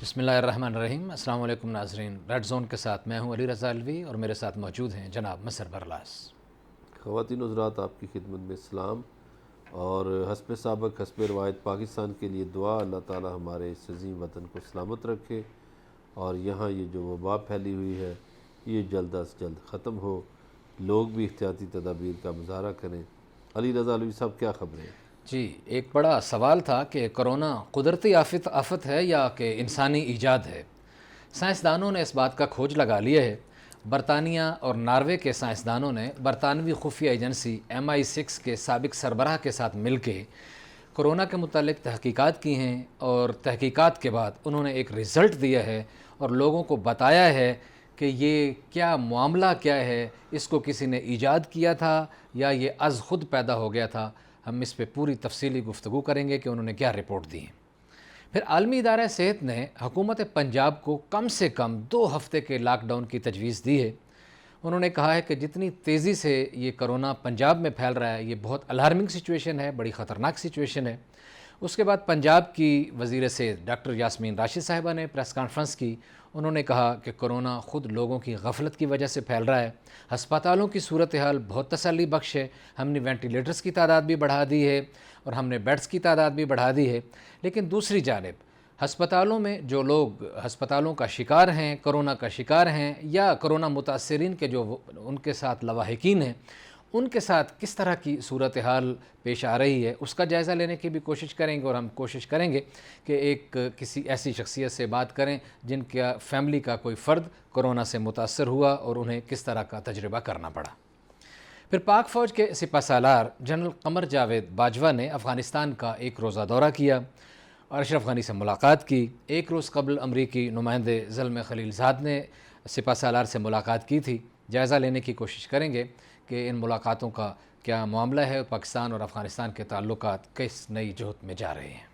بسم اللہ الرحمن الرحیم۔ السلام علیکم ناظرین، ریڈ زون کے ساتھ میں ہوں علی رضا الوی اور میرے ساتھ موجود ہیں جناب مسر برلاس۔ خواتین و حضرات، آپ کی خدمت میں سلام اور حسب سابق حسب روایت پاکستان کے لیے دعا۔ اللہ تعالی ہمارے اس عظیم وطن کو سلامت رکھے اور یہاں یہ جو وبا پھیلی ہوئی ہے یہ جلد از جلد ختم ہو، لوگ بھی احتیاطی تدابیر کا مظاہرہ کریں۔ علی رضا الوی صاحب، کیا خبریں ہیں؟ جی، ایک بڑا سوال تھا کہ کرونا قدرتی آفت ہے یا کہ انسانی ایجاد ہے۔ سائنسدانوں نے اس بات کا کھوج لگا لیا ہے۔ برطانیہ اور ناروے کے سائنسدانوں نے برطانوی خفیہ ایجنسی MI6 کے سابق سربراہ کے ساتھ مل کے کرونا کے متعلق تحقیقات کی ہیں، اور تحقیقات کے بعد انہوں نے ایک رزلٹ دیا ہے اور لوگوں کو بتایا ہے کہ یہ کیا معاملہ کیا ہے، اس کو کسی نے ایجاد کیا تھا یا یہ از خود پیدا ہو گیا تھا۔ ہم اس پہ پوری تفصیلی گفتگو کریں گے کہ انہوں نے کیا رپورٹ دی ہے۔ پھر عالمی ادارہ صحت نے حکومت پنجاب کو کم سے کم 2 ہفتے کے لاک ڈاؤن کی تجویز دی ہے۔ انہوں نے کہا ہے کہ جتنی تیزی سے یہ کرونا پنجاب میں پھیل رہا ہے یہ بہت الارمنگ سچویشن ہے، بڑی خطرناک سچویشن ہے۔ اس کے بعد پنجاب کی وزیر صحت ڈاکٹر یاسمین راشد صاحبہ نے پریس کانفرنس کی۔ انہوں نے کہا کہ کرونا خود لوگوں کی غفلت کی وجہ سے پھیل رہا ہے۔ ہسپتالوں کی صورتحال بہت تسلی بخش ہے، ہم نے وینٹیلیٹرز کی تعداد بھی بڑھا دی ہے اور ہم نے بیڈز کی تعداد بھی بڑھا دی ہے، لیکن دوسری جانب ہسپتالوں میں جو لوگ ہسپتالوں کا شکار ہیں، کرونا کا شکار ہیں، یا کرونا متاثرین کے جو ان کے ساتھ لواحقین ہیں، ان کے ساتھ کس طرح کی صورتحال پیش آ رہی ہے، اس کا جائزہ لینے کی بھی کوشش کریں گے، اور ہم کوشش کریں گے کہ کسی ایسی شخصیت سے بات کریں جن کا فیملی کا کوئی فرد کرونا سے متاثر ہوا اور انہیں کس طرح کا تجربہ کرنا پڑا۔ پھر پاک فوج کے سپہ سالار جنرل قمر جاوید باجوہ نے افغانستان کا ایک روزہ دورہ کیا اور اشرف غنی سے ملاقات کی۔ ایک روز قبل امریکی نمائندے زلمے خلیل زاد نے سپہ سالار سے ملاقات کی تھی۔ جائزہ لینے کی کوشش کریں گے کہ ان ملاقاتوں کا کیا معاملہ ہے، پاکستان اور افغانستان کے تعلقات کس نئی جہت میں جا رہے ہیں۔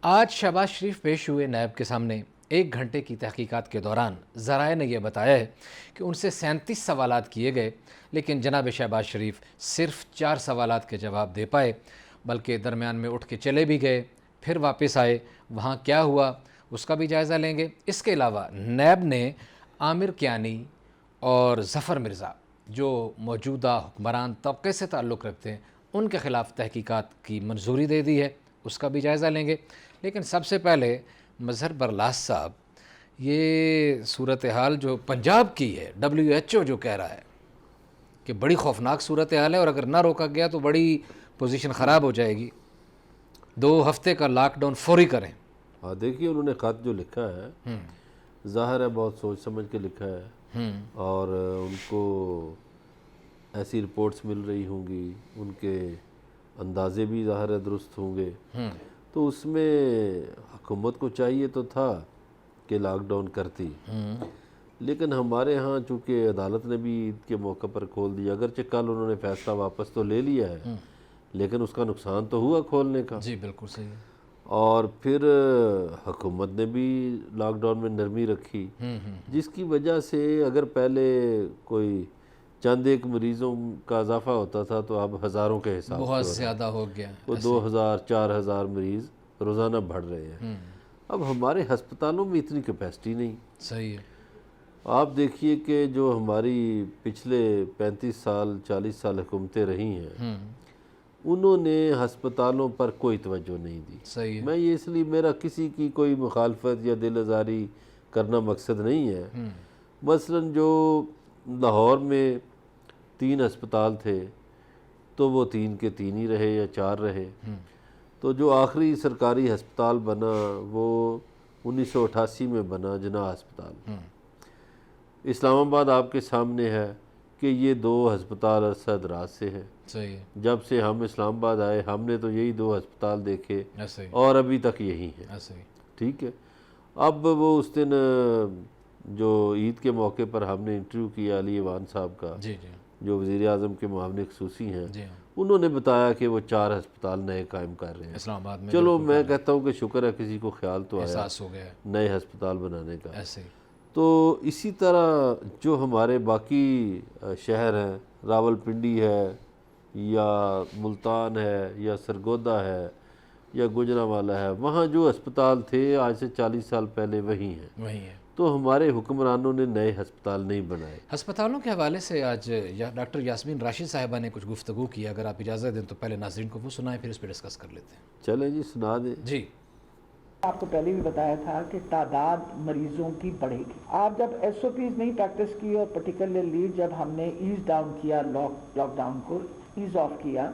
آج شہباز شریف پیش ہوئے نیب کے سامنے۔ 1 گھنٹے کی تحقیقات کے دوران ذرائع نے یہ بتایا ہے کہ ان سے 37 سوالات کیے گئے، لیکن جناب شہباز شریف صرف 4 سوالات کے جواب دے پائے، بلکہ درمیان میں اٹھ کے چلے بھی گئے، پھر واپس آئے۔ وہاں کیا ہوا اس کا بھی جائزہ لیں گے۔ اس کے علاوہ نیب نے عامر کیانی اور ظفر مرزا جو موجودہ حکمران طبقے سے تعلق رکھتے ہیں ان کے خلاف تحقیقات کی منظوری دے دی ہے، اس کا بھی جائزہ لیں گے۔ لیکن سب سے پہلے مظہر برلاس صاحب، یہ صورتحال جو پنجاب کی ہے، WHO جو کہہ رہا ہے کہ بڑی خوفناک صورتحال ہے اور اگر نہ روکا گیا تو بڑی پوزیشن خراب ہو جائے گی، 2 ہفتے کا لاک ڈاؤن فوری کریں۔ ہاں، دیکھیے انہوں نے خط جو لکھا ہے ظاہر ہے بہت سوچ سمجھ کے لکھا ہے، اور ان کو ایسی رپورٹس مل رہی ہوں گی، ان کے اندازے بھی ظاہر ہے درست ہوں گے، تو اس میں حکومت کو چاہیے تو تھا کہ لاک ڈاؤن کرتی، لیکن ہمارے ہاں چونکہ عدالت نے بھی عید کے موقع پر کھول دیا، اگرچہ کل انہوں نے فیصلہ واپس تو لے لیا ہے لیکن اس کا نقصان تو ہوا کھولنے کا۔ جی بالکل صحیح ہے۔ اور پھر حکومت نے بھی لاک ڈاؤن میں نرمی رکھی، جس کی وجہ سے اگر پہلے کوئی چند ایک مریضوں کا اضافہ ہوتا تھا تو اب ہزاروں کے حساب بہت زیادہ ہو گیا، وہ 2000 4000 مریض روزانہ بڑھ رہے ہیں۔ اب ہمارے ہسپتالوں میں اتنی کیپیسٹی نہیں۔ صحیح ہے۔ آپ دیکھیے کہ جو ہماری پچھلے 35 سال 40 سال حکومتیں رہی ہیں انہوں نے ہسپتالوں پر کوئی توجہ نہیں دی۔ صحیح ہے۔ میں یہ اس لیے، میرا کسی کی کوئی مخالفت یا دل آزاری کرنا مقصد نہیں ہے۔ مثلاً جو لاہور میں 3 ہسپتال تھے تو وہ 3 کے 3 ہی رہے یا 4 رہے، تو جو آخری سرکاری ہسپتال بنا وہ 1988 میں بنا جناح ہسپتال۔ اسلام آباد آپ کے سامنے ہے کہ یہ 2 ہسپتال عرصہ دراز سے ہے۔ صحیح ہے۔ جب سے ہم اسلام آباد آئے ہم نے تو یہی 2 ہسپتال دیکھے ایسے ہی اور ابھی تک یہی ہیں۔ ایسے ہی۔ ٹھیک ہے، اب وہ اس دن جو عید کے موقع پر ہم نے انٹرویو کیا علی ایوان صاحب کا، جی جی جو وزیر اعظم کے معاون خصوصی ہیں، جی ہاں، انہوں نے بتایا کہ وہ 4 ہسپتال نئے قائم کر رہے ہیں۔ اسلام آباد میں چلو میں کہتا ہوں کہ شکر ہے کسی کو خیال تو آیا احساس ہو گیا ہے۔ نئے ہسپتال بنانے کا۔ ایسے ہی۔ تو اسی طرح جو ہمارے باقی شہر ہیں، راول پنڈی ہے یا ملتان ہے یا سرگودا ہے، یا گوجرانوالا ہے، وہاں جو ہسپتال تھے آج سے 40 سال پہلے وہی ہیں. وہی ہے. تو ہمارے حکمرانوں نے نئے ہسپتال نہیں بنائے. ہسپتالوں کے حوالے سے آج ڈاکٹر یاسمین راشد صاحبہ نے کچھ گفتگو کی، اگر آپ اجازت دیں تو پہلے ناظرین کو وہ سنائیں پھر اس پہ ڈسکس کر لیتے ہیں. چلیں جی سنا دیں. جی. آپ کو پہلے بھی بتایا تھا کہ تعداد مریضوں کی بڑھے گی. آپ جب ایس او پیز نہیں پریکٹس کی اور پرٹیکولرلی جب ہم نے ایز ڈاؤن کیا، لاک ڈاؤن کو ایز آف کیا،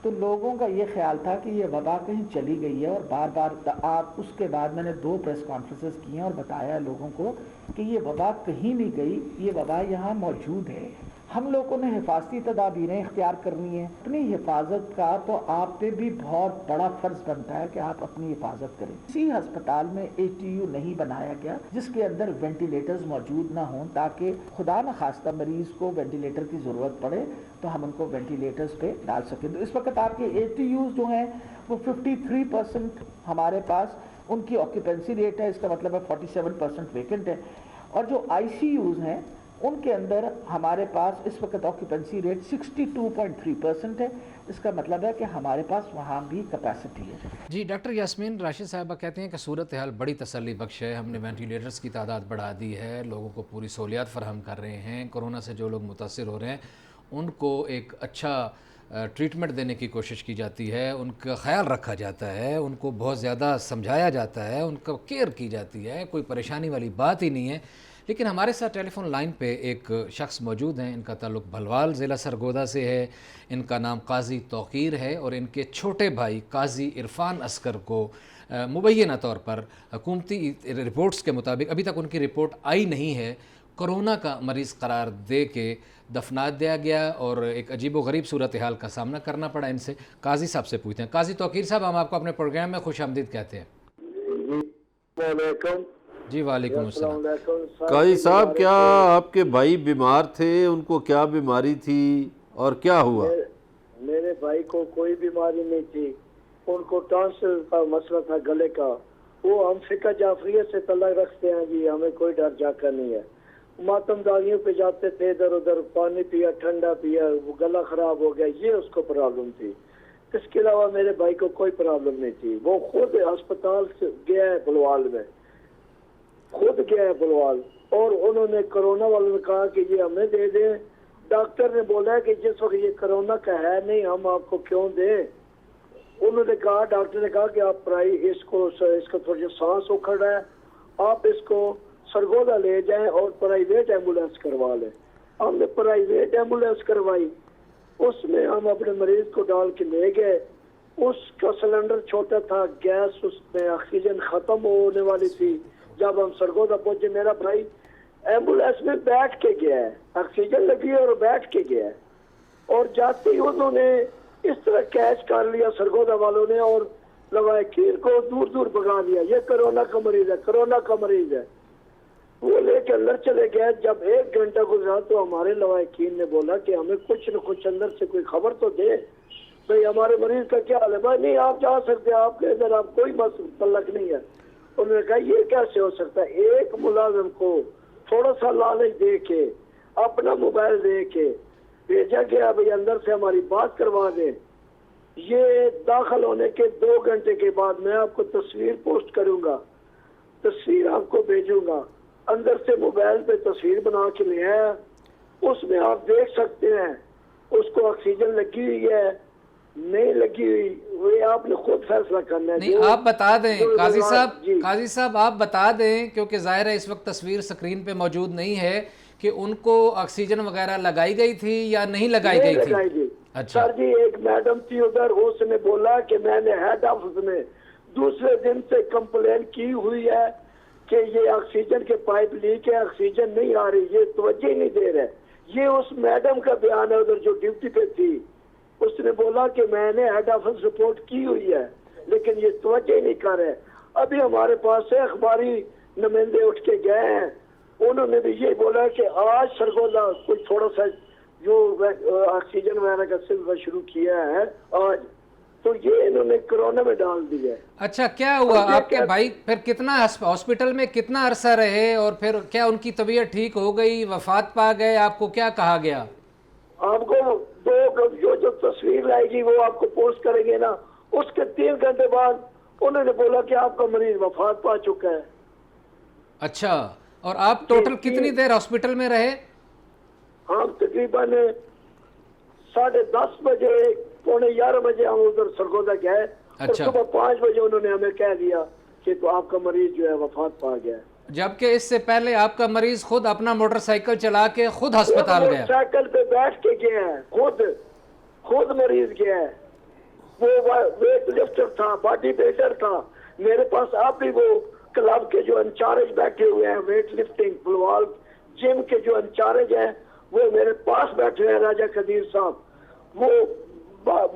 تو لوگوں کا یہ خیال تھا کہ یہ وبا کہیں چلی گئی ہے، اور بار بار آپ اس کے بعد میں نے 2 پریس کانفرنسز کی ہیں اور بتایا لوگوں کو کہ یہ وبا کہیں نہیں گئی، یہ وبا یہاں موجود ہے. ہم لوگوں نے حفاظتی تدابیریں اختیار کرنی ہیں. اپنی حفاظت کا تو آپ پہ بھی بہت بڑا فرض بنتا ہے کہ آپ اپنی حفاظت کریں. اسی ہسپتال میں ATU نہیں بنایا گیا جس کے اندر وینٹیلیٹرز موجود نہ ہوں، تاکہ خدا نخواستہ مریض کو وینٹیلیٹر کی ضرورت پڑے تو ہم ان کو وینٹیلیٹرز پہ ڈال سکیں. تو اس وقت آپ کے ATUs جو ہیں وہ 53% ہمارے پاس ان کی آکیوپینسی ریٹ ہے، اس کا مطلب ہے 47% ویکنٹ ہے. اور جو ICUs ہیں ان کے اندر ہمارے پاس اس وقت آکیوپینسی ریٹ 62.3% ہے. اس کا مطلب ہے کہ ہمارے پاس وہاں بھی کیپیسٹی ہے. جی ڈاکٹر یاسمین راشد صاحبہ کہتے ہیں کہ صورتحال بڑی تسلی بخش ہے، ہم نے وینٹیلیٹرز کی تعداد بڑھا دی ہے، لوگوں کو پوری سہولیات فراہم کر رہے ہیں، کورونا سے جو لوگ متاثر ہو رہے ہیں ان کو ایک اچھا ٹریٹمنٹ دینے کی کوشش کی جاتی ہے، ان کا خیال رکھا جاتا ہے، ان کو بہت زیادہ سمجھایا جاتا ہے، ان کا کیئر کی جاتی ہے، کوئی پریشانی والی بات ہی نہیں ہے. لیکن ہمارے ساتھ ٹیلی فون لائن پہ ایک شخص موجود ہیں، ان کا تعلق بھلوال ضلع سرگودا سے ہے، ان کا نام قاضی توقیر ہے، اور ان کے چھوٹے بھائی قاضی عرفان اصغر کو مبینہ طور پر حکومتی رپورٹس کے مطابق ابھی تک ان کی رپورٹ آئی نہیں ہے، کرونا کا مریض قرار دے کے دفنا دیا گیا، اور ایک عجیب و غریب صورتحال کا سامنا کرنا پڑا. ان سے قاضی صاحب سے پوچھتے ہیں. قاضی توقیر صاحب، ہم آپ کو اپنے پروگرام میں خوش آمدید کہتے ہیں. جی وعلیکم السلام. قاضی صاحب، کیا آپ کے بھائی بیمار تھے؟ ان کو کیا بیماری تھی اور کیا ہوا؟ میرے بھائی کو کوئی بیماری نہیں تھی، ان کو ٹانسل کا مسئلہ تھا گلے کا. وہ ہم فقہ جعفریہ سے تعلق رکھتے ہیں جی، ہمیں کوئی ڈر جاکا نہیں ہے. ماتم داریوں پہ جاتے تھے، ادھر ادھر پانی پیا، ٹھنڈا پیا، وہ گلا خراب ہو گیا، یہ اس کو پرابلم تھی. اس کے علاوہ میرے بھائی کو کوئی پرابلم نہیں تھی. وہ خود ہسپتال سے گیا ہے بلوال میں، خود گیا ہے بلوال، اور انہوں نے کرونا والوں نے کہا کہ یہ ہمیں دے دیں. ڈاکٹر نے بولا ہے کہ جس وقت یہ کرونا کا ہے نہیں، ہم آپ کو کیوں دیں. انہوں نے کہا، ڈاکٹر نے کہا کہ آپ اس کا تھوڑا سانس اکھڑ رہا ہے، آپ اس کو سرگودا لے جائیں اور پرائیویٹ ایمبولینس کروا لیں. ہم نے پرائیویٹ ایمبولینس کروائی، اس میں ہم اپنے مریض کو ڈال کے لے گئے. اس کا سلنڈر چھوٹا تھا، گیس اس میں آکسیجن ختم ہونے والی تھی. جب ہم سرگودا پہنچے، میرا بھائی ایمبولینس میں بیٹھ کے گیا ہے، آکسیجن لگی اور بیٹھ کے گیا ہے، اور جاتے ہی انہوں نے اس طرح کیچ کر لیا سرگودا والوں نے اور لوائقین کو دور دور بگا دیا. یہ کرونا کا مریض ہے، کرونا کا مریض ہے. وہ لے کے اندر چلے گئے. جب 1 گھنٹہ گزرا تو ہمارے لوائقین نے بولا کہ ہمیں کچھ نہ کچھ اندر سے کوئی خبر تو دے بھئی ہمارے مریض کا کیا حال ہے. بھائی نہیں، آپ جا سکتے ہیں، آپ کے ادھر آپ کوئی تعلق نہیں ہے. انہوں نے کہا یہ کیسے ہو سکتا ہے؟ ایک ملازم کو تھوڑا سا لالچ دے کے، اپنا موبائل دے کے بھیجا گیا بھئی اندر سے ہماری بات کروا دیں. یہ داخل ہونے کے 2 گھنٹے کے بعد میں آپ کو تصویر پوسٹ کروں گا، تصویر آپ کو بھیجوں گا. اندر سے موبائل پہ تصویر بنا کے لے آیا، اس میں آپ دیکھ سکتے ہیں اس کو آکسیجن لگی ہوئی ہے نہیں لگی ہوئی، وہ آپ نے خود فیصلہ کرنا ہے. نہیں آپ بتا دیں قاضی صاحب آپ بتا دیں، کیونکہ ظاہر ہے اس وقت تصویر سکرین پہ موجود نہیں ہے، کہ ان کو آکسیجن وغیرہ لگائی گئی تھی یا نہیں لگائی گئی تھی. اچھا سر جی، ایک میڈم تھی ادھر، اس نے بولا کہ میں نے ہیڈ آفس میں دوسرے دن سے کمپلین کی ہوئی ہے کہ یہ آکسیجن کے پائپ لیک ہے، آکسیجن نہیں آ رہی، یہ توجہ ہی نہیں دے رہے. یہ اس میڈم کا بیان ہے ادھر جو ڈیوٹی پہ تھی. اس نے بولا کہ میں نے ہیڈ آفس رپورٹ کی ہوئی ہے لیکن یہ توجہ ہی نہیں کر رہے. ابھی ہمارے پاس سے اخباری نمائندے اٹھ کے گئے ہیں، انہوں نے بھی یہ بولا کہ آج سرگودا کوئی تھوڑا سا جو آکسیجن وغیرہ کا سلسلہ شروع کیا ہے آج، تو یہ انہوں نے کرونا میں ڈال دیا ہے. اچھا کیا ہوا آپ کے بھائی پھر کتنا ہاسپٹل میں کتنا عرصہ رہے، اور پھر کیا ان کی طبیعت ٹھیک ہو گئی، وفات پا گئے، آپ کو کیا کہا گیا؟ آپ کو جو تصویر لائے گی وہ آپ کو پوسٹ کریں گے نا، اس کے 3 گھنٹے بعد انہوں نے بولا کہ آپ کا مریض وفات پا چکا ہے. اچھا، اور آپ ٹوٹل کتنی دیر ہاسپٹل میں رہے؟ ہم تقریباً 10:30 بجے 11:45 بجے ہم ادھر سرگودا گئے اور اچھا. صبح 5 بجے انہوں نے ہمیں کہہ دیا کہ تو آپ کا مریض جو ہے وفات پا گیا ہے. جبکہ اس سے پہلے آپ کا مریض خود اپنا موٹر سائیکل چلا کے خود ہسپتال گیا. سائیکل پہ بیٹھ کے گیا ہے، خود مریض گیا ہے. وہ ویٹ لفٹر تھا، باڈی بلڈر تھا. میرے پاس آپ بھی وہ کلب کے جو انچارج بیٹھے ہوئے ہیں، ویٹ لفٹنگ فٹ بال جم کے جو انچارج ہیں وہ میرے پاس بیٹھے ہیں، راجہ قدیر صاحب. وہ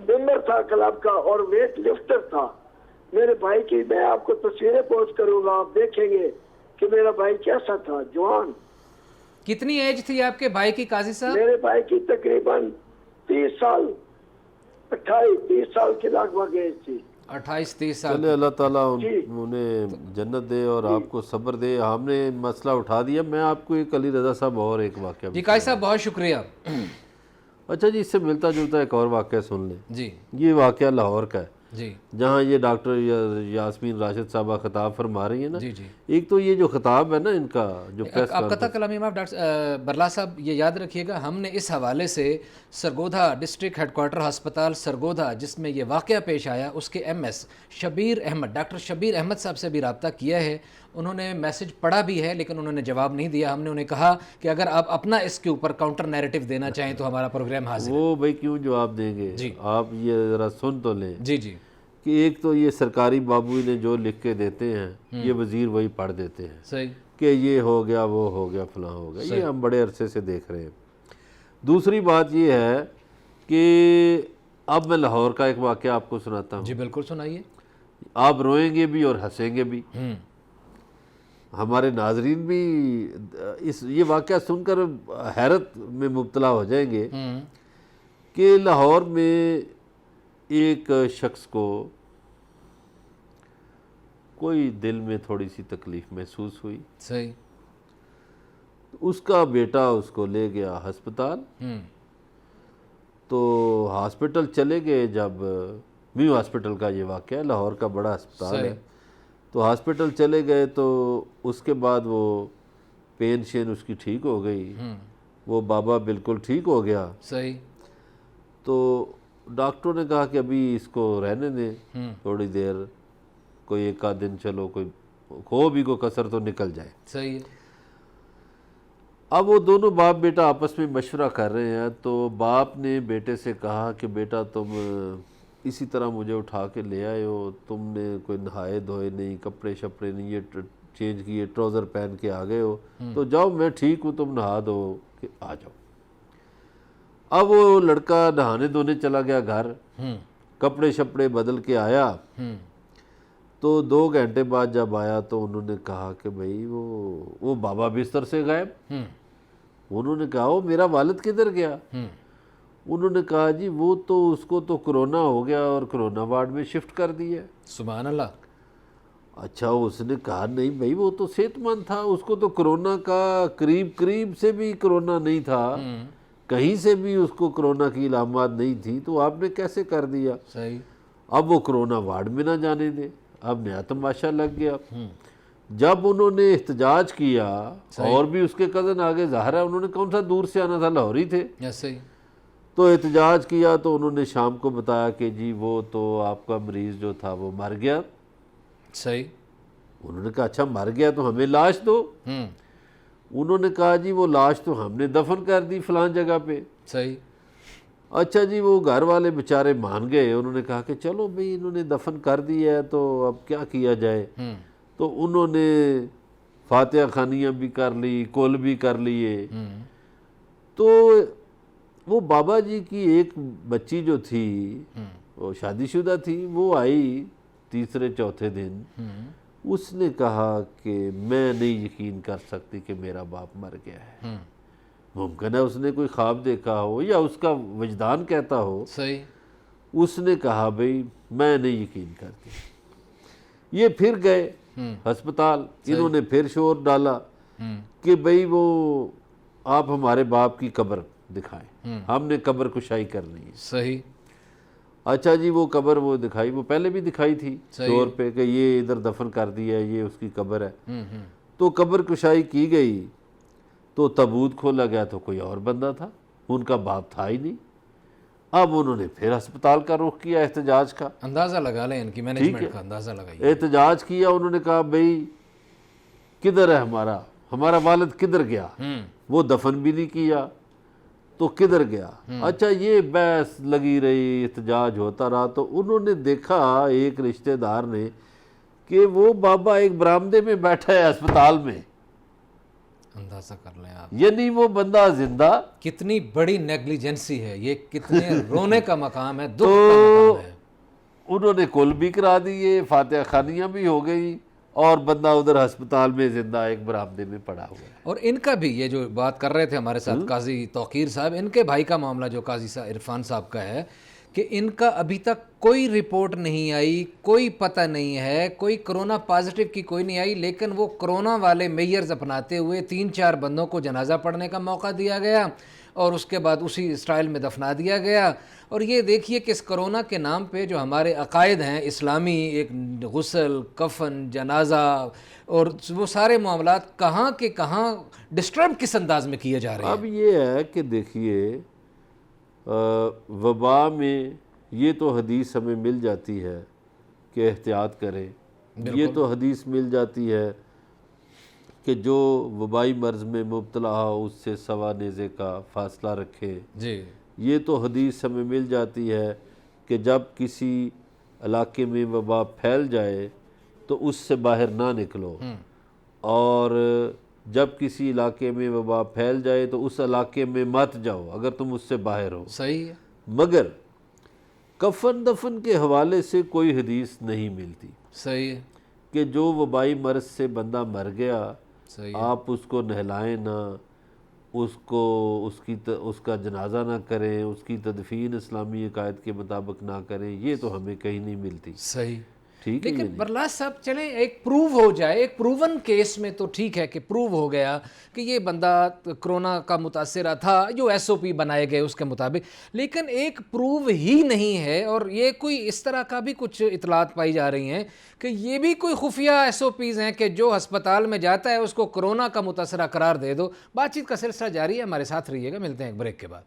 ممبر تھا کلب کا اور ویٹ لفٹر تھا. میرے بھائی کی میں آپ کو تصویریں پوسٹ کروں گا، آپ دیکھیں گے کہ میرا بھائی کیسا تھا، جوان. کتنی ایج تھی آپ کے بھائی کی قاضی صاحب؟ میرے بھائی کی تقریباً 30 سال 28-30 سال کے لگ بھگ ایج تھی. 28-30 سال. چلے اللہ تعالیٰ انہیں جنت دے اور آپ کو صبر دے. ہم نے مسئلہ اٹھا دیا. میں آپ کو ایک علی رضا صاحب اور ایک واقعہ جی قاضی صاحب بہت شکریہ. اچھا جی، اس سے ملتا جلتا ایک اور واقعہ سن لیں. جی یہ واقعہ لاہور کا ہے، جی جہاں یہ ڈاکٹر یاسمین راشد صاحبہ خطاب فرما رہی ہیں نا. جی جی. ایک تو یہ جو خطاب ہے نا ان کا جو پریس آپ قطع کلامی معاف ڈاکٹر برلا صاحب، یہ یاد رکھیے گا ہم نے اس حوالے سے سرگودھا ڈسٹرکٹ ہیڈ کوارٹر ہسپتال سرگودھا جس میں یہ واقعہ پیش آیا اس کے M S Shabbir Ahmed doctor Shabbir Ahmed صاحب سے بھی رابطہ کیا ہے. انہوں نے میسج پڑھا بھی ہے لیکن انہوں نے جواب نہیں دیا. ہم نے انہیں کہا کہ اگر آپ اپنا اس کے اوپر کاؤنٹر نیریٹو دینا چاہیں تو ہمارا پروگرام حاضر ہے. وہ بھائی کیوں جواب دیں گے؟ آپ یہ ذرا سن تو لیں. جی جی. کہ ایک تو یہ سرکاری بابو نے جو لکھ کے دیتے ہیں یہ وزیر وہی پڑھ دیتے ہیں صحیح کہ یہ ہو گیا وہ ہو گیا فلاں ہو گیا. یہ ہم بڑے عرصے سے دیکھ رہے ہیں. دوسری بات یہ ہے کہ اب میں لاہور کا ایک واقعہ آپ کو سناتا ہوں. جی بالکل سنائیے. آپ روئیں گے بھی اور ہنسیں گے بھی. ہمارے ناظرین بھی یہ واقعہ سن کر حیرت میں مبتلا ہو جائیں گے کہ لاہور میں ایک شخص کو کوئی دل میں تھوڑی سی تکلیف محسوس ہوئی. صحیح. اس کا بیٹا اس کو لے گیا ہسپتال. تو ہاسپٹل چلے گئے. جب میو ہاسپٹل کا یہ واقعہ ہے، لاہور کا بڑا ہسپتال ہے. تو ہاسپٹل چلے گئے تو اس کے بعد وہ پین شین اس کی ٹھیک ہو گئی. وہ بابا بالکل ٹھیک ہو گیا. صحیح. تو ڈاکٹروں نے کہا کہ ابھی اس کو رہنے دیں تھوڑی دیر، کوئی ایک آدھ دن، چلو کوئی ہو بھی کوئی کسر تو نکل جائے. صحیح. اب وہ دونوں باپ بیٹا آپس میں مشورہ کر رہے ہیں. تو باپ نے بیٹے سے کہا کہ بیٹا تم اسی طرح مجھے اٹھا کے لے آئے ہو، تم نے کوئی نہائے دھوئے نہیں، کپڑے شپڑے نہیں یہ چینج کیے، ٹراؤزر پہن کے آ گئے ہو، تو جاؤ میں ٹھیک ہوں، تم نہا دو کہ آ جاؤ. اب وہ لڑکا نہانے دھونے چلا گیا گھر، کپڑے شپڑے بدل کے آیا. تو 2 گھنٹے بعد جب آیا تو انہوں نے کہا کہ بھائی وہ بابا بستر سے غائب. انہوں نے کہا وہ میرا والد کدھر گیا؟ انہوں نے کہا جی وہ تو اس کو تو کرونا ہو گیا اور کرونا وارڈ میں شفٹ کر دیا. سبحان اللہ. اچھا. اس نے کہا نہیں بھائی وہ تو صحت مند تھا، اس کو تو کرونا کا قریب سے بھی کرونا نہیں تھا، کہیں سے بھی اس کو کرونا کی علامات نہیں تھی، تو آپ نے کیسے کر دیا؟ صحیح. اب وہ کرونا وارڈ میں نہ جانے دے. اب نیا تماشا لگ گیا. جب انہوں نے احتجاج کیا اور بھی اس کے کزن آگے ظاہر ہے انہوں نے کون سا دور سے آنا تھا، لاہوری تھے. صحیح. تو احتجاج کیا تو انہوں نے شام کو بتایا کہ جی وہ تو آپ کا مریض جو تھا وہ مر گیا. صحیح. انہوں نے کہا اچھا مر گیا تو ہمیں لاش دو. انہوں نے کہا جی وہ لاش تو ہم نے دفن کر دی فلاں جگہ پہ. صحیح. اچھا جی. وہ گھر والے بیچارے مان گئے. انہوں نے کہا کہ چلو بھئی انہوں نے دفن کر دی ہے تو اب کیا کیا جائے. تو انہوں نے فاتحہ خوانیاں بھی کر لی، کل بھی کر لیے. تو وہ بابا جی کی ایک بچی جو تھی وہ شادی شدہ تھی، وہ آئی تیسرے چوتھے دن. اس نے کہا کہ میں نہیں یقین کر سکتی کہ میرا باپ مر گیا ہے. ممکن ہے اس نے کوئی خواب دیکھا ہو یا اس کا وجدان کہتا ہو. صحیح. اس نے کہا بھئی میں نہیں یقین کرتی. یہ پھر گئے ہسپتال. انہوں نے پھر شور ڈالا کہ بھئی وہ آپ ہمارے باپ کی قبر دکھائیں، ہم نے قبر کشائی کرنی ہے. صحیح. اچھا جی وہ قبر وہ دکھائی، وہ پہلے بھی دکھائی تھی صحیح۔ طور پہ کہ یہ ادھر دفن کر دیا ہے، یہ اس کی قبر ہے، تو قبر کشائی کی گئی تو تابوت کھولا گیا تو کوئی اور بندہ تھا، ان کا باپ تھا ہی نہیں۔ اب انہوں نے پھر ہسپتال کا رخ کیا، احتجاج کا، اندازہ لگا لیں ان کی مینجمنٹ کا، اندازہ لگائیے۔ احتجاج کیا، انہوں نے کہا بھئی کدھر ہے ہمارا والد کدھر گیا، وہ دفن بھی نہیں کیا تو کدھر گیا۔ اچھا یہ بحث لگی رہی، احتجاج ہوتا رہا، تو انہوں نے دیکھا ایک رشتہ دار نے کہ وہ بابا ایک برآمدے میں بیٹھا ہے ہسپتال میں، اندازہ کر لیں آپ یعنی وہ بندہ زندہ۔ کتنی بڑی نیگلیجنسی ہے یہ، کتنے رونے کا مقام ہے، دکھ کا مقام ہے۔ انہوں نے کل بھی کرا دیے، فاتحہ خانیاں بھی ہو گئی، اور بندہ ادھر ہسپتال میں زندہ ایک برآمدے میں پڑا ہوا ہے۔ اور ان کا بھی یہ جو بات کر رہے تھے ہمارے ساتھ قاضی توقیر صاحب، ان کے بھائی کا معاملہ جو قاضی صاحب عرفان صاحب کا ہے کہ ان کا ابھی تک کوئی رپورٹ نہیں آئی، کوئی پتہ نہیں ہے، کوئی کرونا پازیٹیو کی کوئی نہیں آئی، لیکن وہ کرونا والے میئرز اپناتے ہوئے 3-4 بندوں کو جنازہ پڑھنے کا موقع دیا گیا اور اس کے بعد اسی اسٹائل میں دفنا دیا گیا۔ اور یہ دیکھیے کہ اس کرونا کے نام پہ جو ہمارے عقائد ہیں اسلامی، ایک غسل، کفن، جنازہ اور وہ سارے معاملات کہاں کے کہاں ڈسٹرب کس انداز میں کیے جا رہے ہیں۔ اب یہ ہے کہ دیکھیے وبا میں یہ تو حدیث ہمیں مل جاتی ہے کہ احتیاط کریں، یہ تو حدیث مل جاتی ہے کہ جو وبائی مرض میں مبتلا ہو اس سے سوا نیزے کا فاصلہ رکھے، جی یہ تو حدیث ہمیں مل جاتی ہے کہ جب کسی علاقے میں وبا پھیل جائے تو اس سے باہر نہ نکلو، اور جب کسی علاقے میں وبا پھیل جائے تو اس علاقے میں مت جاؤ اگر تم اس سے باہر ہو۔ صحیح ہے، مگر کفن دفن کے حوالے سے کوئی حدیث نہیں ملتی صحیح ہے، کہ جو وبائی مرض سے بندہ مر گیا صحیح ہے، آپ اس کو نہلائیں نہ، اس کا جنازہ نہ کریں، اس کی تدفین اسلامی عقائد کے مطابق نہ کریں، یہ تو ہمیں کہیں نہیں ملتی۔ صحیح۔ ٹھیک ہے لیکن یہ برلاس صاحب چلیں ایک پروو ہو جائے، ایک پروون کیس میں تو ٹھیک ہے کہ پروو ہو گیا کہ یہ بندہ کرونا کا متاثرہ تھا، جو ایس او پی بنائے گئے اس کے مطابق، لیکن ایک پروو ہی نہیں ہے، اور یہ کوئی اس طرح کا بھی کچھ اطلاعات پائی جا رہی ہیں کہ یہ بھی کوئی خفیہ ایس او پیز ہیں کہ جو ہسپتال میں جاتا ہے اس کو کرونا کا متاثرہ قرار دے دو۔ بات چیت کا سلسلہ جاری ہے، ہمارے ساتھ رہیے گا، ملتے ہیں ایک بریک کے بعد۔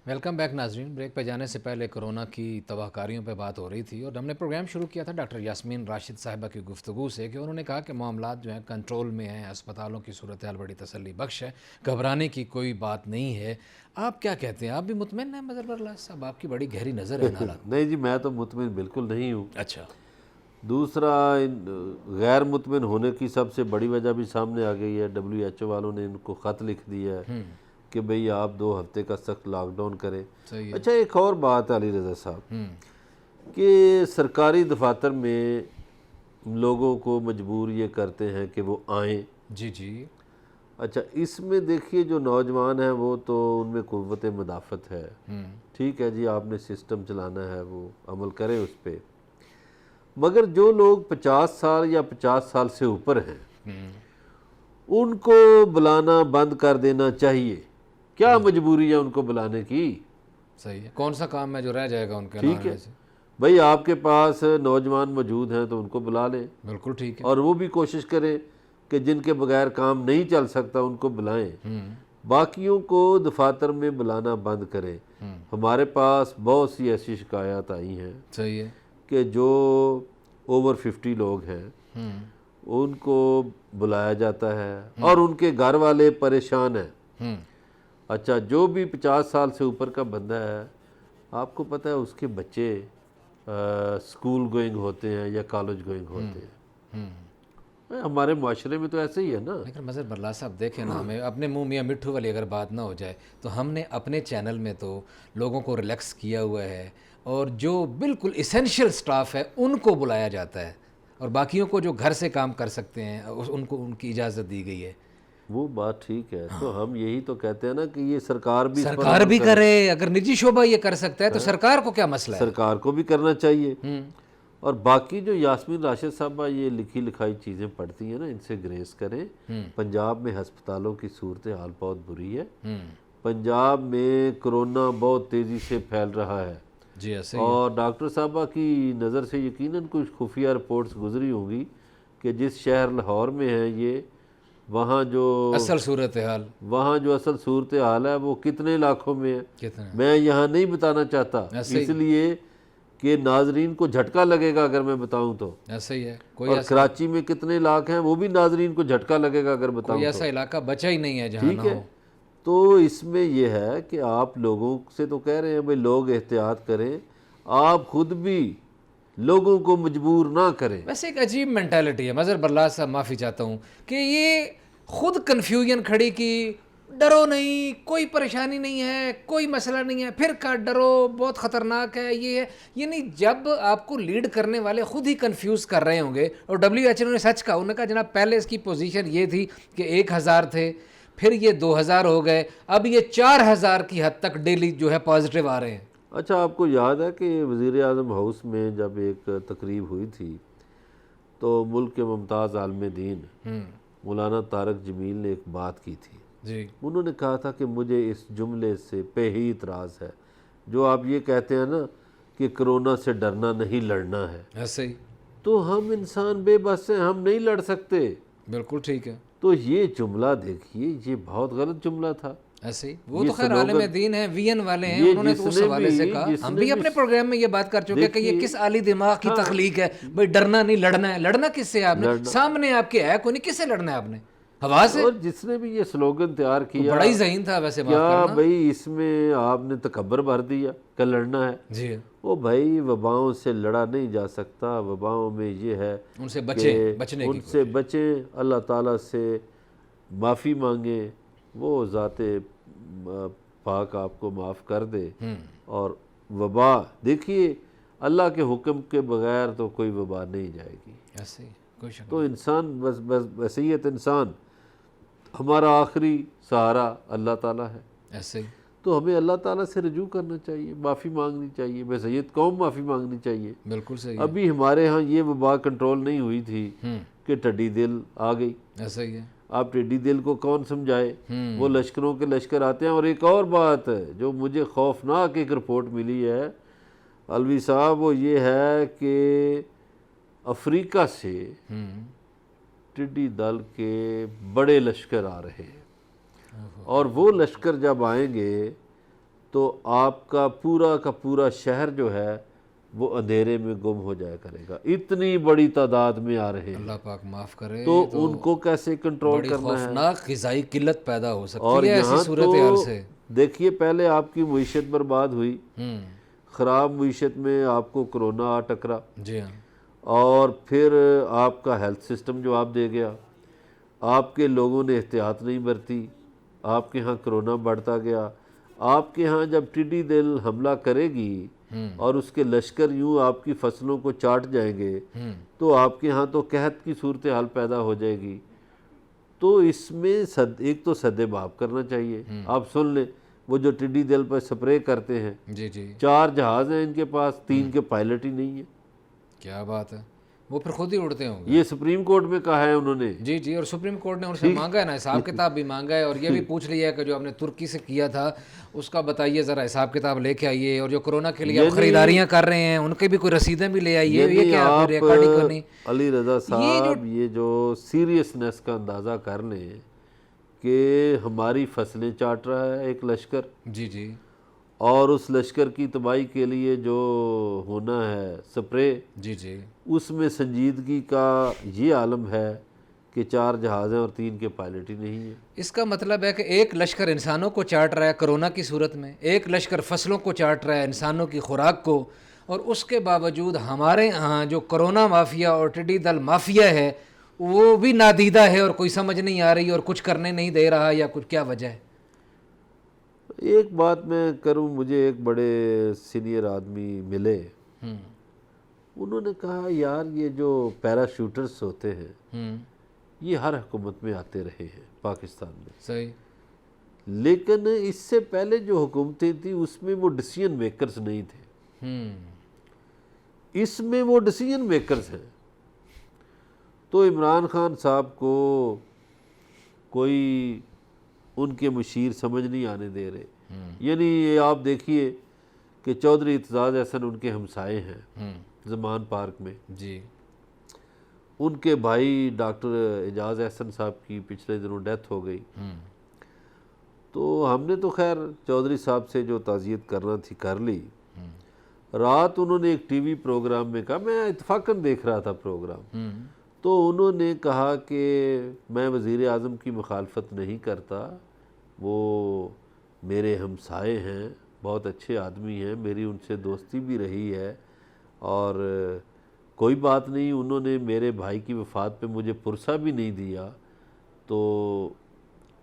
ویلکم بیک ناظرین، بریک پہ جانے سے پہلے کرونا کی تباہ کاریوں پہ بات ہو رہی تھی اور ہم نے پروگرام شروع کیا تھا ڈاکٹر یاسمین راشد صاحبہ کی گفتگو سے کہ انہوں نے کہا کہ معاملات جو ہیں کنٹرول میں ہیں، اسپتالوں کی صورتحال بڑی تسلی بخش ہے، گھبرانے کی کوئی بات نہیں ہے۔ آپ کیا کہتے ہیں، آپ بھی مطمئن ہیں مظہر برلاس صاحب؟ آپ کی بڑی گہری نظر ہے حالات۔ نہیں جی میں تو مطمئن بالکل نہیں ہوں۔ اچھا، دوسرا غیر مطمئن ہونے کی سب سے بڑی وجہ بھی سامنے آ گئی ہے، WHO والوں نے ان کو خط لکھ دیا ہے کہ بھئی آپ 2 ہفتے کا سخت لاک ڈاؤن کریں۔ صحیح ہے، اچھا ایک اور بات علی رضا صاحب کہ سرکاری دفاتر میں لوگوں کو مجبور یہ کرتے ہیں کہ وہ آئیں۔ جی جی، اچھا اس میں دیکھیے جو نوجوان ہیں وہ تو ان میں قوت مدافعت ہے، ٹھیک ہے جی آپ نے سسٹم چلانا ہے وہ عمل کریں اس پہ، مگر جو لوگ 50 سال یا 50 سال سے اوپر ہیں ان کو بلانا بند کر دینا چاہیے۔ کیا مجبوری ہے ان کو بلانے کی؟ صحیح ہے، کون سا کام ہے جو رہ جائے گا ان کے ٹھیک نہ ہے آنے سے؟ بھئی آپ کے پاس نوجوان موجود ہیں تو ان کو بلا لیں، بالکل ٹھیک ہے، اور وہ بھی کوشش کریں کہ جن کے بغیر کام نہیں چل سکتا ان کو بلائیں، باقیوں کو دفاتر میں بلانا بند کریں۔ ہمارے پاس بہت سی ایسی شکایات آئی ہیں صحیح ہے، کہ جو اوور 50 لوگ ہیں ان کو بلایا جاتا ہے اور ان کے گھر والے پریشان ہیں۔ اچھا جو بھی 50 سال سے اوپر کا بندہ ہے آپ کو پتہ ہے اس کے بچے سکول گوئنگ ہوتے ہیں یا کالج گوئنگ ہوتے ہیں، ہمارے معاشرے میں تو ایسے ہی ہے نا۔ لیکن مظہر برلاس صاحب دیکھیں نا، ہمیں اپنے منہ میاں مٹھو والی اگر بات نہ ہو جائے تو ہم نے اپنے چینل میں تو لوگوں کو ریلیکس کیا ہوا ہے، اور جو بالکل اسینشیل سٹاف ہے ان کو بلایا جاتا ہے۔ اور باقیوں کو جو گھر سے کام کر سکتے ہیں ان کو ان کی اجازت دی گئی ہے. وہ بات ٹھیک ہے. تو ہم یہی تو کہتے ہیں نا کہ یہ سرکار بھی سرکار بھی کرے. اگر نجی شعبہ یہ کر سکتا ہے تو سرکار کو کیا مسئلہ ہے؟ سرکار کو بھی کرنا چاہیے. اور باقی جو یاسمین راشد صاحبہ یہ لکھی لکھائی چیزیں پڑھتی ہیں نا، ان سے گریز کریں. پنجاب میں ہسپتالوں کی صورتحال بہت بری ہے. پنجاب میں کرونا بہت تیزی سے پھیل رہا ہے. جی ایسے اور ڈاکٹر صاحبہ کی نظر سے یقیناً کچھ خفیہ رپورٹس گزری ہوں گی کہ جس شہر لاہور میں ہے یہ، وہاں جو اصل صورتحال ہے وہ کتنے لاکھوں میں ہے. کتنا میں یہاں نہیں بتانا چاہتا اس لیے کہ ناظرین کو جھٹکا لگے گا اگر میں بتاؤں تو. ایسا ہی ہے. اور کراچی میں کتنے لاکھ ہیں وہ بھی ناظرین کو جھٹکا لگے گا اگر بتاؤں کوئی تو. ایسا علاقہ بچا ہی نہیں ہے جہاں ٹھیک ہے. تو اس میں یہ ہے کہ آپ لوگوں سے تو کہہ رہے ہیں بھائی لوگ احتیاط کریں، آپ خود بھی لوگوں کو مجبور نہ کریں. ویسے ایک عجیب مینٹالٹی ہے. مظہر برلاس صاحب معافی چاہتا ہوں کہ یہ خود کنفیوژن کھڑی کی، ڈرو نہیں، کوئی پریشانی نہیں ہے، کوئی مسئلہ نہیں ہے، پھر کا ڈرو بہت خطرناک ہے یہ ہے. یعنی جب آپ کو لیڈ کرنے والے خود ہی کنفیوز کر رہے ہوں گے. اور WHO نے سچ کہا، انہوں نے کہا جناب پہلے اس کی پوزیشن یہ تھی کہ 1000 تھے، پھر یہ 2000 ہو گئے، اب یہ 4000 کی حد تک ڈیلی جو ہے پازیٹیو آ رہے ہیں. اچھا آپ کو یاد ہے کہ وزیر اعظم ہاؤس میں جب ایک تقریب ہوئی تھی تو ملک کے ممتاز عالم دین مولانا طارق جمیل نے ایک بات کی تھی. جی انہوں نے کہا تھا کہ مجھے اس جملے سے پہ ہی اعتراض ہے جو آپ یہ کہتے ہیں نا کہ کرونا سے ڈرنا نہیں لڑنا ہے. ایسے ہی. تو ہم انسان بے بس ہیں، ہم نہیں لڑ سکتے. بالکل ٹھیک ہے. تو یہ جملہ دیکھیے، یہ بہت غلط جملہ تھا. ایسے ہی. وہ تو خیر عالم دین ہیں، VN والے ہیں، انہوں نے تو اس حوالے سے کہا. ہم بھی اپنے پروگرام میں یہ بات کر چکے کہ یہ کس عالی دماغ کی تخلیق ہے بھائی ڈرنا نہیں لڑنا ہے. لڑنا کس سے؟ آپ نے سامنے آپ کے ہے کوئی نہیں، کس سے لڑنا ہے آپ نے؟ ہوا سے. اور جس نے بھی یہ سلوگن تیار کیا بڑا ہی ذہین تھا ویسے. کیا بھائی اس میں آپ نے تکبر بھر دیا کہ لڑنا ہے؟ جی وہ بھائی وباؤں سے لڑا نہیں جا سکتا. وباؤں میں یہ ہے ان سے بچیں، ان سے بچیں، اللہ تعالیٰ سے معافی مانگیں، وہ ذات پاک آپ کو معاف کر دے. اور وبا دیکھیے اللہ کے حکم کے بغیر تو کوئی وبا نہیں جائے گی. ایسے ہی کوئی شک. تو انسان بس بحیثیت انسان ہمارا آخری سہارا اللہ تعالیٰ ہے. ایسے ہی. تو ہمیں اللہ تعالیٰ سے رجوع کرنا چاہیے، معافی مانگنی چاہیے، بحیثیت قوم معافی مانگنی چاہیے. بالکل صحیح. ابھی ہمارے ہاں یہ وبا کنٹرول نہیں ہوئی تھی کہ ٹڈی دل آ گئی. ایسا ہی ہے. آپ ٹڈی دل کو کون سمجھائے؟ وہ لشکروں کے لشکر آتے ہیں. اور ایک اور بات ہے جو مجھے خوفناک ایک رپورٹ ملی ہے الوی صاحب، وہ یہ ہے کہ افریقہ سے ٹڈی دل کے بڑے لشکر آ رہے ہیں. اور وہ لشکر جب آئیں گے تو آپ کا پورا شہر جو ہے وہ اندھیرے میں گم ہو جایا کرے گا. اتنی بڑی تعداد میں آ رہے ہیں. اللہ پاک معاف کرے. تو ان کو کیسے کنٹرول بڑی کرنا ہے؟ خوفناک غذائی قلت پیدا ہو اور سکتی ہے ایسی یہاں صورتحال تو سے. دیکھیے پہلے آپ کی معیشت برباد ہوئی، خراب معیشت میں آپ کو کرونا آ ٹکرا. جی ہاں. اور پھر آپ کا ہیلتھ سسٹم جواب دے گیا. آپ کے لوگوں نے احتیاط نہیں برتی، آپ کے ہاں کرونا بڑھتا گیا. آپ کے ہاں جب ٹڈی دل حملہ کرے گی اور اس کے لشکر یوں آپ کی فصلوں کو چاٹ جائیں گے تو آپ کے ہاں تو قحط کی صورتحال پیدا ہو جائے گی. تو اس میں ایک تو سد باب کرنا چاہیے. آپ سن لیں وہ جو ٹڈی دل پر سپرے کرتے ہیں، جی جی 4 جہاز ہیں ان کے پاس، 3 کے پائلٹ ہی نہیں ہیں. کیا بات ہے. وہ پھر خود ہی اڑتے ہوں گے. یہ سپریم کورٹ میں کہا ہے انہوں نے. جی جی. اور سپریم کورٹ نے ان سے مانگا ہے نا، حساب کتاب بھی مانگا ہے. اور یہ بھی پوچھ لیا ہے کہ جو ہم نے ترکی سے کیا تھا اس کا بتائیے ذرا، حساب کتاب لے کے آئیے. اور جو کرونا کے لیے آپ خریداریاں کر رہے ہیں ان کی بھی کوئی رسیدیں بھی لے آئیے. یہ کیا آپ ریکارڈنگ کرنی. علی رضا صاحب یہ جو سیریسنس کا اندازہ کر لیں کہ ہماری فصلیں چاٹ رہا ہے ایک لشکر. جی جی. اور اس لشکر کی تباہی کے لیے جو ہونا ہے سپرے، جی جی، اس میں سنجیدگی کا یہ عالم ہے کہ 4 جہاز ہیں اور 3 کے پائلٹ ہی نہیں ہیں. اس کا مطلب ہے کہ ایک لشکر انسانوں کو چاٹ رہا ہے کرونا کی صورت میں، ایک لشکر فصلوں کو چاٹ رہا ہے انسانوں کی خوراک کو. اور اس کے باوجود ہمارے ہاں جو کرونا مافیا اور ٹڈی دل مافیا ہے وہ بھی نادیدہ ہے اور کوئی سمجھ نہیں آ رہی اور کچھ کرنے نہیں دے رہا، یا کچھ کیا وجہ ہے؟ ایک بات میں کروں، مجھے ایک بڑے سینئر آدمی ملے انہوں نے کہا یار یہ جو پیراشوٹرز ہوتے ہیں یہ ہر حکومت میں آتے رہے ہیں پاکستان میں، صحیح، لیکن اس سے پہلے جو حکومتیں تھیں اس میں وہ ڈیسیژن میکرز نہیں تھے، اس میں وہ ڈیسیژن میکرز ہیں۔ تو عمران خان صاحب کو کوئی ان کے مشیر سمجھ نہیں آنے دے رہے، یعنی یہ آپ دیکھیے کہ چودھری اعتزاز احسن ان کے ہمسائے ہیں زمان پارک میں، جی، ان کے بھائی ڈاکٹر اعجاز احسن صاحب کی پچھلے دنوں ڈیتھ ہو گئی، تو ہم نے تو خیر چودھری صاحب سے جو تعزیت کرنا تھی کر لی۔ رات انہوں نے ایک ٹی وی پروگرام میں کہا، میں اتفاقاً دیکھ رہا تھا پروگرام، تو انہوں نے کہا کہ میں وزیر اعظم کی مخالفت نہیں کرتا، وہ میرے ہمسائے ہیں، بہت اچھے آدمی ہیں، میری ان سے دوستی بھی رہی ہے، اور کوئی بات نہیں، انہوں نے میرے بھائی کی وفات پہ مجھے پرسہ بھی نہیں دیا۔ تو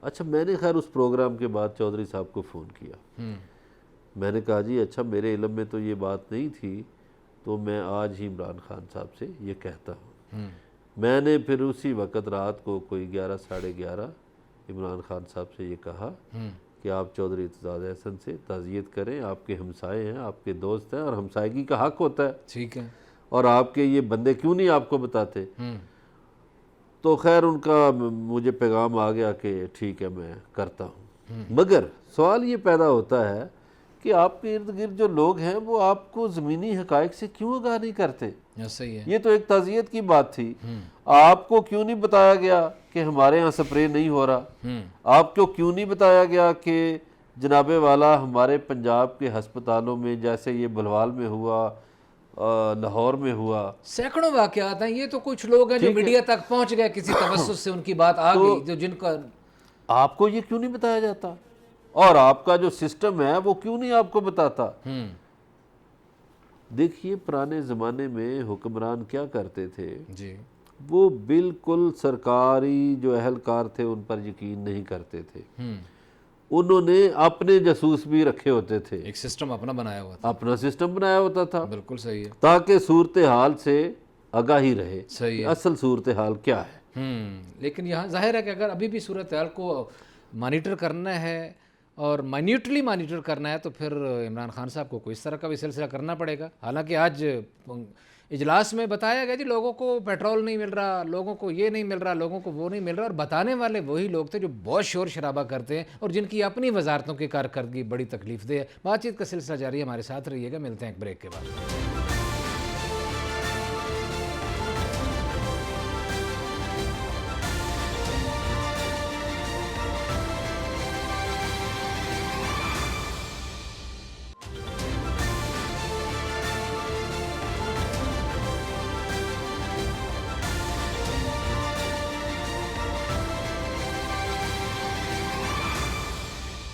اچھا، میں نے خیر اس پروگرام کے بعد چودھری صاحب کو فون کیا، میں نے کہا جی اچھا میرے علم میں تو یہ بات نہیں تھی، تو میں آج ہی عمران خان صاحب سے یہ کہتا ہوں۔ میں نے پھر اسی وقت رات کو کوئی 11 ساڑھے 11 عمران خان صاحب سے یہ کہا کہ آپ چودھری اعتزاز احسن سے تعزیت کریں، آپ کے ہمسائے ہیں، آپ کے دوست ہیں، اور ہمسائیگی کا حق ہوتا ہے، ٹھیک ہے، اور آپ کے یہ بندے کیوں نہیں آپ کو بتاتے۔ تو خیر ان کا مجھے پیغام آ گیا کہ ٹھیک ہے میں کرتا ہوں، مگر سوال یہ پیدا ہوتا ہے کہ آپ کے ارد گرد جو لوگ ہیں وہ آپ کو زمینی حقائق سے کیوں آگاہ نہیں کرتے؟ صحیح ہے، یہ تو ایک تعزیت کی بات تھی، آپ کو کیوں نہیں بتایا گیا کہ ہمارے ہاں سپرے نہیں ہو رہا؟ آپ کو کیوں نہیں بتایا گیا کہ جناب والا ہمارے پنجاب کے ہسپتالوں میں جیسے یہ بلوال میں ہوا، لاہور میں ہوا، سینکڑوں واقعات ہیں، یہ تو کچھ لوگ ہیں جو میڈیا تک پہنچ گئے، کسی توسط سے ان کی بات آ گئی، جو جن کا آپ کو یہ کیوں نہیں بتایا جاتا؟ اور آپ کا جو سسٹم ہے وہ کیوں نہیں آپ کو بتاتا؟ دیکھیے پرانے زمانے میں حکمران کیا کرتے تھے، جی، وہ بالکل سرکاری جو اہلکار تھے ان پر یقین نہیں کرتے تھے، انہوں نے اپنے جاسوس بھی رکھے ہوتے تھے، ایک سسٹم اپنا بنایا ہوا تھا، اپنا سسٹم بنایا ہوتا تھا، بالکل صحیح ہے، تاکہ صورتحال سے آگاہی رہے صحیح کہ ہے، اصل صورتحال کیا ہے۔ لیکن یہاں ظاہر ہے کہ اگر ابھی بھی صورتحال کو مانیٹر کرنا ہے اور مائنیوٹلی مانیٹر کرنا ہے تو پھر عمران خان صاحب کو کوئی اس طرح کا بھی سلسلہ کرنا پڑے گا۔ حالانکہ آج اجلاس میں بتایا گیا جی لوگوں کو پیٹرول نہیں مل رہا، لوگوں کو یہ نہیں مل رہا، لوگوں کو وہ نہیں مل رہا، اور بتانے والے وہی لوگ تھے جو بہت شور شرابہ کرتے ہیں اور جن کی اپنی وزارتوں کی کارکردگی بڑی تکلیف دہ ہے۔ بات چیت کا سلسلہ جاری ہے، ہمارے ساتھ رہیے گا، ملتے ہیں ایک بریک کے بعد۔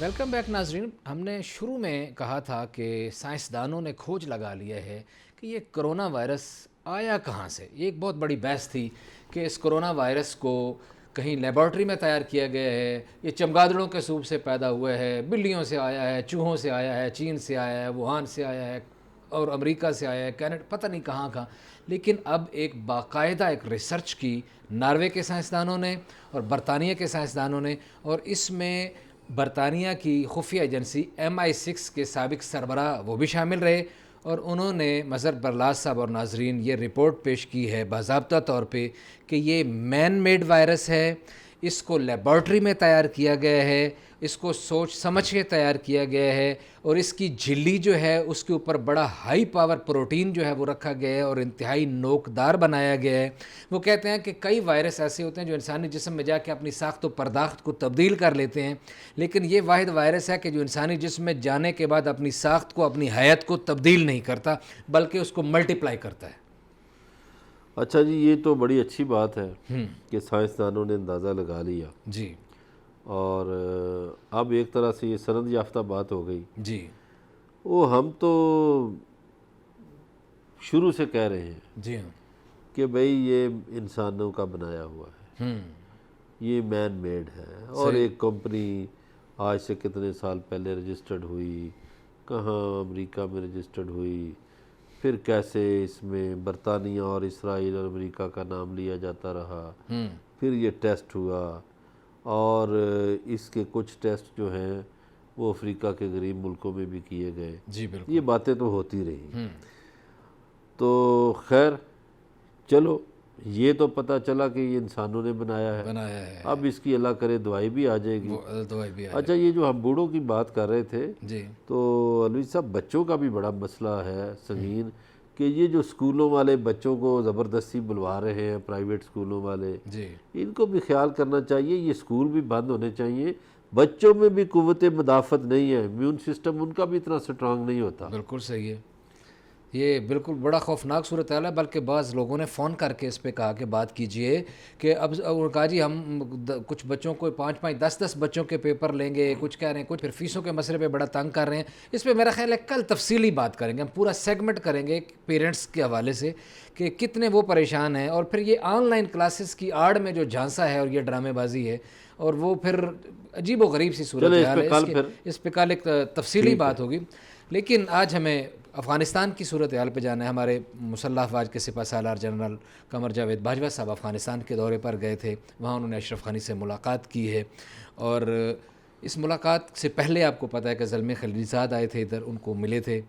ویلکم بیک ناظرین، ہم نے شروع میں کہا تھا کہ سائنسدانوں نے کھوج لگا لیا ہے کہ یہ کرونا وائرس آیا کہاں سے۔ یہ ایک بہت بڑی بحث تھی کہ اس کرونا وائرس کو کہیں لیبارٹری میں تیار کیا گیا ہے، یہ چمگادڑوں کے سوپ سے پیدا ہوا ہے، بلیوں سے آیا ہے، چوہوں سے آیا ہے، چین سے آیا ہے، ووہان سے آیا ہے، اور امریکہ سے آیا ہے، کینیڈا، پتہ نہیں کہاں کہاں۔ لیکن اب ایک باقاعدہ ایک ریسرچ کی ناروے کے سائنسدانوں نے اور برطانیہ کے سائنسدانوں نے، اور اس میں برطانیہ کی خفیہ ایجنسی MI6 کے سابق سربراہ وہ بھی شامل رہے، اور انہوں نے مظہر برلاس صاحب اور ناظرین یہ رپورٹ پیش کی ہے باضابطہ طور پہ کہ یہ مین میڈ وائرس ہے، اس کو لیبارٹری میں تیار کیا گیا ہے، اس کو سوچ سمجھ کے تیار کیا گیا ہے، اور اس کی جھلی جو ہے اس کے اوپر بڑا ہائی پاور پروٹین جو ہے وہ رکھا گیا ہے اور انتہائی نوکدار بنایا گیا ہے۔ وہ کہتے ہیں کہ کئی وائرس ایسے ہوتے ہیں جو انسانی جسم میں جا کے اپنی ساخت و پرداخت کو تبدیل کر لیتے ہیں، لیکن یہ واحد وائرس ہے کہ جو انسانی جسم میں جانے کے بعد اپنی ساخت کو، اپنی حیت کو تبدیل نہیں کرتا بلکہ اس کو ملٹیپلائی کرتا ہے۔ اچھا جی، یہ تو بڑی اچھی بات ہے کہ سائنسدانوں نے اندازہ لگا لیا، جی، اور اب ایک طرح سے یہ سند یافتہ بات ہو گئی۔ جی، وہ ہم تو شروع سے کہہ رہے ہیں جی ہاں، کہ بھئی یہ انسانوں کا بنایا ہوا ہے، یہ مین میڈ ہے، اور ایک کمپنی آج سے کتنے سال پہلے رجسٹرڈ ہوئی، کہاں امریکہ میں رجسٹرڈ ہوئی، پھر کیسے اس میں برطانیہ اور اسرائیل اور امریکہ کا نام لیا جاتا رہا، پھر یہ ٹیسٹ ہوا، اور اس کے کچھ ٹیسٹ جو ہیں وہ افریقہ کے غریب ملکوں میں بھی کیے گئے۔ جی بالکل، یہ باتیں تو ہوتی رہی۔ تو خیر چلو، یہ تو پتہ چلا کہ یہ انسانوں نے بنایا ہے، اب اس کی اللہ کرے دوائی بھی آ جائے گی۔ دوائی بھی اچھا، یہ جو ہم بوڑھوں کی بات کر رہے تھے، جی تو علوی صاحب بچوں کا بھی بڑا مسئلہ ہے سنگین، کہ یہ جو اسکولوں والے بچوں کو زبردستی بلوا رہے ہیں، پرائیویٹ اسکولوں والے، جی ان کو بھی خیال کرنا چاہیے، یہ اسکول بھی بند ہونے چاہیے۔ بچوں میں بھی قوت مدافعت نہیں ہے، امیون سسٹم ان کا بھی اتنا سٹرانگ نہیں ہوتا۔ بالکل صحیح ہے، یہ بالکل بڑا خوفناک صورتحال ہے، بلکہ بعض لوگوں نے فون کر کے اس پہ کہا کہ بات کیجئے کہ اب کہا جی ہم کچھ بچوں کو 5-5 10-10 بچوں کے پیپر لیں گے، کچھ کہہ رہے ہیں، کچھ پھر فیسوں کے مسئلے پہ بڑا تنگ کر رہے ہیں۔ اس پہ میرا خیال ہے کل تفصیلی بات کریں گے، ہم پورا سیگمنٹ کریں گے پیرنٹس کے حوالے سے کہ کتنے وہ پریشان ہیں، اور پھر یہ آن لائن کلاسز کی آڑ میں جو جھانسا ہے اور یہ ڈرامے بازی ہے، اور وہ پھر عجیب و غریب سی صورتحال ہے، اس پہ کل ایک تفصیلی بات ہوگی۔ لیکن آج ہمیں افغانستان کی صورتحال پہ جانا ہے۔ ہمارے مسلح افواج کے سپہ سالار جنرل قمر جاوید باجوہ صاحب افغانستان کے دورے پر گئے تھے، وہاں انہوں نے اشرف غنی سے ملاقات کی ہے، اور اس ملاقات سے پہلے آپ کو پتہ ہے کہ زلمے خلیلزاد آئے تھے ادھر، ان کو ملے تھے۔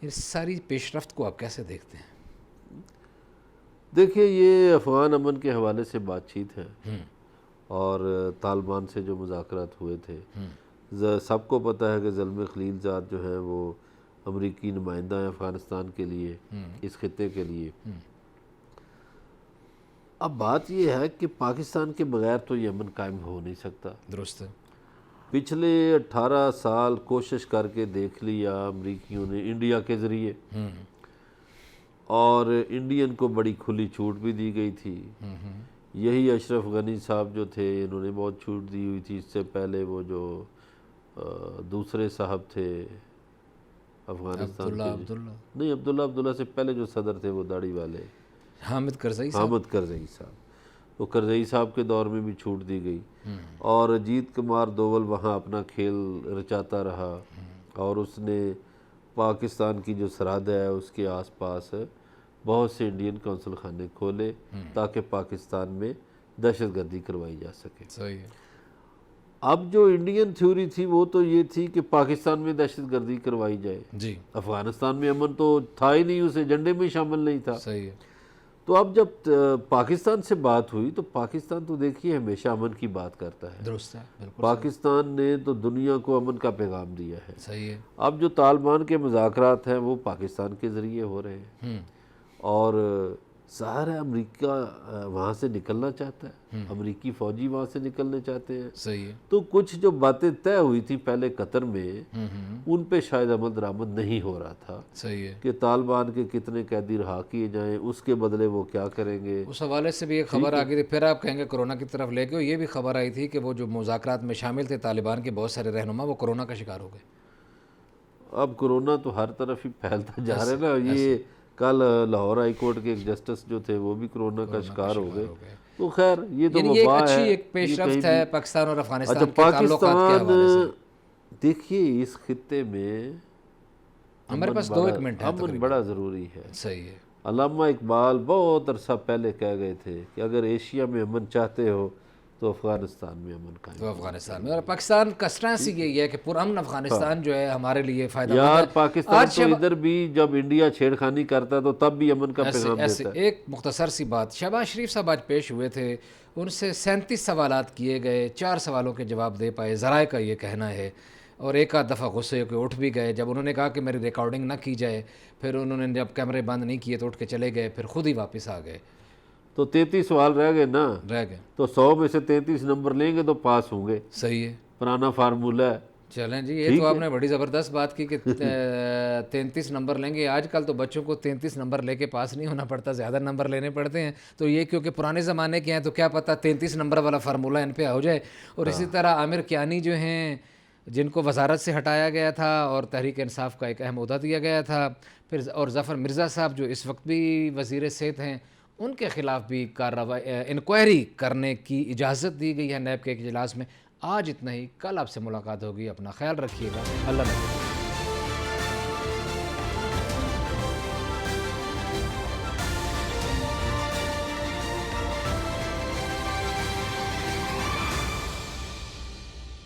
اس ساری پیش رفت کو آپ کیسے دیکھتے ہیں؟ دیکھیے، یہ افغان امن کے حوالے سے بات چیت ہے، اور طالبان سے جو مذاکرات ہوئے تھے، سب کو پتہ ہے کہ زلمے خلیلزاد جو ہیں وہ امریکی نمائندہ ہیں افغانستان کے لیے، اس خطے کے لیے۔ اب بات یہ ہے کہ پاکستان کے بغیر تو یہ امن قائم ہو نہیں سکتا۔ درست ہے، پچھلے 18 سال کوشش کر کے دیکھ لیا امریکیوں نے انڈیا کے ذریعے، اور انڈین کو بڑی کھلی چھوٹ بھی دی گئی تھی۔ یہی اشرف غنی صاحب جو تھے، انہوں نے بہت چھوٹ دی ہوئی تھی۔ اس سے پہلے وہ جو دوسرے صاحب تھے افغانستان کے، نہیں عبداللہ سے پہلے جو صدر تھے وہ داڑھی والے، حامد کرزئی صاحب، تو کرزئی صاحب کے دور میں بھی چھوٹ دی گئی، اور اجیت کمار دوول وہاں اپنا کھیل رچاتا رہا، اور اس نے پاکستان کی جو سرحد ہے اس کے آس پاس بہت سے انڈین قونصل خانے کھولے تاکہ پاکستان میں دہشت گردی کروائی جا سکے۔ صحیح ہے۔ اب جو انڈین تھیوری تھی وہ تو یہ تھی کہ پاکستان میں دہشت گردی کروائی جائے، جی افغانستان میں امن تو تھا ہی نہیں، اس ایجنڈے میں شامل نہیں تھا۔ صحیح ہے۔ تو اب جب پاکستان سے بات ہوئی تو پاکستان تو دیکھیے ہمیشہ امن کی بات کرتا ہے، درست ہے، بالکل پاکستان نے تو دنیا کو امن کا پیغام دیا ہے۔ صحیح ہے۔ اب جو طالبان کے مذاکرات ہیں وہ پاکستان کے ذریعے ہو رہے ہیں، اور ظاہر ہے امریکہ وہاں سے نکلنا چاہتا ہے، امریکی فوجی وہاں سے نکلنے چاہتے ہیں۔ صحیح ہے۔ تو کچھ جو باتیں طے ہوئی تھی پہلے قطر میں، ان پہ شاید عمل درآمد نہیں ہو رہا تھا، صحیح ہے۔ کہ طالبان کے کتنے قیدی رہا کیے جائیں، اس کے بدلے وہ کیا کریں گے۔ اس حوالے سے بھی ایک خبر آ گئی تھی، پھر آپ کہیں گے کرونا کی طرف لے کے، یہ بھی خبر آئی تھی کہ وہ جو مذاکرات میں شامل تھے طالبان کے بہت سارے رہنما، وہ کرونا کا شکار ہو گئے۔ اب کرونا تو ہر طرف ہی پھیلتا جا رہا ہے نا۔ یہ کل لاہور ہائی کورٹ کے ایک جسٹس جو تھے وہ بھی کرونا کا شکار ہو گئے۔ تو خیر یہ تو یہ وبا اچھی ہے، ایک پیش رفت ہے پاکستان اور افغانستان اچھا کے تعلقات کے حوالے سے۔ دیکھیے اس خطے میں ہمارے پاس 2 منٹ ہے، امن بڑا ضروری ہے۔ صحیح ہے۔ علامہ اقبال بہت عرصہ پہلے کہہ گئے تھے کہ اگر ایشیا میں امن چاہتے ہو تو افغانستان میں امن قائم تو افغانستان میں، اور پاکستان کا اسٹرینس یہی ہے کہ پرامن افغانستان جو ہے ہمارے لیے فائدہ یار مند ہے۔ پاکستان تو ادھر بھی جب انڈیا چھیڑخانی کرتا ہے تو تب بھی امن کا پیغام دیتا ہے۔ ایک مختصر سی بات، شہباز شریف صاحب آج پیش ہوئے تھے، ان سے 37 سوالات کیے گئے، 4 سوالوں کے جواب دے پائے، ذرائع کا یہ کہنا ہے، اور ایک آدھ دفعہ غصے کے اٹھ بھی گئے۔ جب انہوں نے کہا کہ میری ریکارڈنگ نہ کی جائے، پھر انہوں نے جب کیمرے بند نہیں کیے تو اٹھ کے چلے گئے، پھر خود ہی واپس آ گئے۔ تو 33 سوال رہ گئے نا، رہ گئے تو 100 میں سے 33 نمبر لیں گے تو پاس ہوں گے، صحیح ہے۔ پرانا فارمولہ ہے۔ چلیں جی، یہ تو آپ نے بڑی زبردست بات کی کہ 33 نمبر لیں گے۔ آج کل تو بچوں کو 33 نمبر لے کے پاس نہیں ہونا پڑتا، زیادہ نمبر لینے پڑتے ہیں۔ تو یہ کیونکہ پرانے زمانے کے ہیں تو کیا پتہ 33 نمبر والا فارمولہ ان پہ ہو جائے۔ اور اسی طرح عامر کیانی جو ہیں، جن کو وزارت سے ہٹایا گیا تھا اور تحریک انصاف کا ایک اہم عہدہ دیا گیا تھا، پھر اور ظفر مرزا صاحب جو اس وقت بھی وزیر صحت ہیں، ان کے خلاف بھی انکوائری کرنے کی اجازت دی گئی ہے نیب کے ایک اجلاس میں۔ آج اتنا ہی، کل آپ سے ملاقات ہوگی، اپنا خیال رکھیے گا، اللہ حافظ۔